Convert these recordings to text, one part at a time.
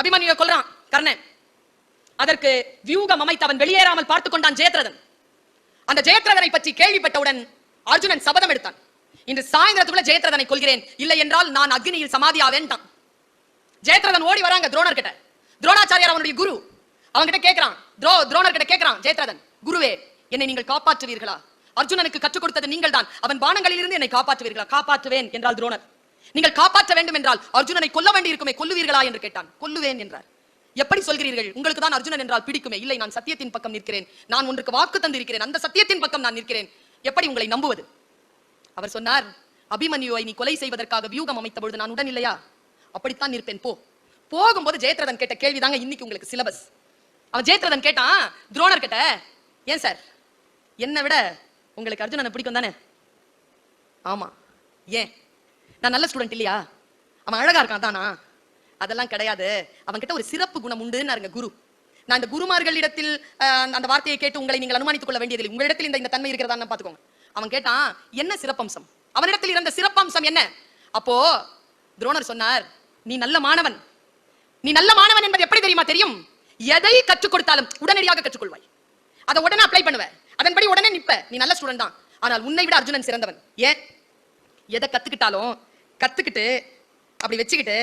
அபிமன்யுவை கொல்றான் கர்ணன். அதற்கு வியூகம் அமைத்தவன் வெளியேறாமல் பார்த்துக் கொண்டான் ஜெயத்ரதன். அந்த ஜெயத்ரதனை பற்றி கேள்விப்பட்டவுடன் அர்ஜுனன் சபதம் எடுத்தான், இன்று சாயந்தரத்துக்குள்ள ஜெயத்ரதனை கொல்கிறேன், இல்லை என்றால் நான் அக்னியில் சமாதியாவேன். ஜெயத்ரதன் ஓடி வராங்க துரோணர் கிட்ட. துரோணாச்சாரியார் அவனுடைய குரு. அவங்க கிட்ட கேட்கிறான், துரோணர் கிட்ட கேட்கிறான் ஜெயத்ரதன், குருவே என்னை நீங்கள் காப்பாற்றுவீர்களா? அர்ஜுனனுக்கு கற்றுக் கொடுத்தது நீங்கள் தான், அவன் பானங்களில் இருந்து என்னை காப்பாற்றுவீர்களா? காப்பாற்றுவேன் என்றால் துரோணர். நீங்கள் காப்பாற்ற வேண்டும் என்றால் அர்ஜுனனை கொல்ல வேண்டி இருக்குமே, கொல்லுவீர்களா என்று கேட்டான். கொல்லுவேன் என்றார். எப்படி சொல்கிறீர்கள்? உங்களுக்கு தான் அர்ஜுனன் என்றால் பிடிக்குமே. இல்லை, நான் சத்தியத்தின் பக்கம் நிற்கிறேன், நான் ஒன்றுக்கு வாக்கு தந்திருக்கிறேன், அந்த சத்தியத்தின் பக்கம் நான் நிற்கிறேன், எப்படி உங்களை நம்புவது? அவர் சொன்னார், அபிமன்யுவை நீ கொலை செய்வதற்காக வியூகம் அமைத்த பொழுது நான் உடன் இல்லையா? அப்படித்தான் நிற்பேன், போ. போகும்போது ஜெயத்ரதன் கேட்ட கேள்விதாங்க இன்னைக்கு உங்களுக்கு சிலபஸ். அவன் ஜெயத்ரதன் கேட்டான் துரோணர் கிட்ட, ஏன் சார் என்னை விட உங்களுக்கு அர்ஜுனனை பிடிக்கும் தானே? ஆமா. ஏன்? நான் நல்ல ஸ்டூடெண்ட் இல்லையா? அவன் அழகா இருக்கான் தானா? அதெல்லாம் கிடையாது, அவன் கிட்ட ஒரு சிறப்பு குணம் உண்டுன்னு குரு. நான் இந்த குருமார்களிடத்தில் அந்த வார்த்தையை கேட்டு உங்களை நீங்கள் அனுமானித்துக் கொள்ள வேண்டியதில்லை, உங்களிடத்தில் இந்த தன்மை இருக்கிறதா பாத்துக்கோங்க. அவன் கேட்டான், என்ன சிறப்பம்சம்? அவனிடத்தில் இருந்த சிறப்பம்சம் என்ன? அப்போ துரோணர் சொன்னார், நீ நல்ல மாணவன். நீ நல்ல மாணவன் என்பது எப்படி தெரியுமா தெரியும்? எதை கற்றுக் கொடுத்தாலும் உடனடியாக கற்றுக்கொள்வாய், அதை உடனே அப்ளை பண்ணுவ, அதன்படி உடனே நிப்ப. நீ நல்ல ஸ்டூடெண்ட் தான். ஆனால் உன்னை விட அர்ஜுனன் சிறந்தவன். ஏன்? எதை கத்துக்கிட்டாலும் கத்துக்கிட்டு அப்படி வச்சுக்கிட்டு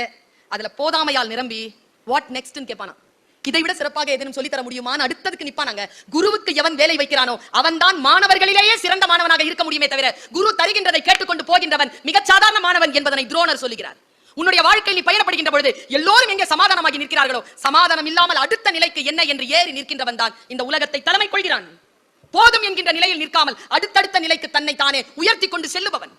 அதுல போதாமையால் நிரம்பி வாட் நெக்ஸ்ட்னு கேட்பானா. இதை விட சிறப்பாக எதனும் சொல்லி தர முடியுமான்னு அடுத்ததுக்கு நிப்பானாங்க. குருவுக்கு எவன் வேலை வைக்கிறானோ அவன் தான் மாணவர்களிலேயே சிறந்த மாணவனாக இருக்க முடியுமே தவிர குரு தருகின்றதை கேட்டுக்கொண்டு போகின்றவன் மிக சாதாரண மாணவன் என்பதனை துரோணர் சொல்லுகிறார். உன்னுடைய வாழ்க்கையில் நீ பயணப்படுகின்ற பொழுது எல்லோரும் எங்கே சமாதானமாகி நிற்கிறார்களோ, சமாதானம் இல்லாமல் அடுத்த நிலைக்கு என்ன என்று ஏறி நிற்கின்றவன் தான் இந்த உலகத்தை தலைமை கொள்கிறான். போதும் என்கின்ற நிலையில் நிற்காமல் அடுத்தடுத்த நிலைக்கு தன்னை தானே உயர்த்தி கொண்டு செல்லுபவன்.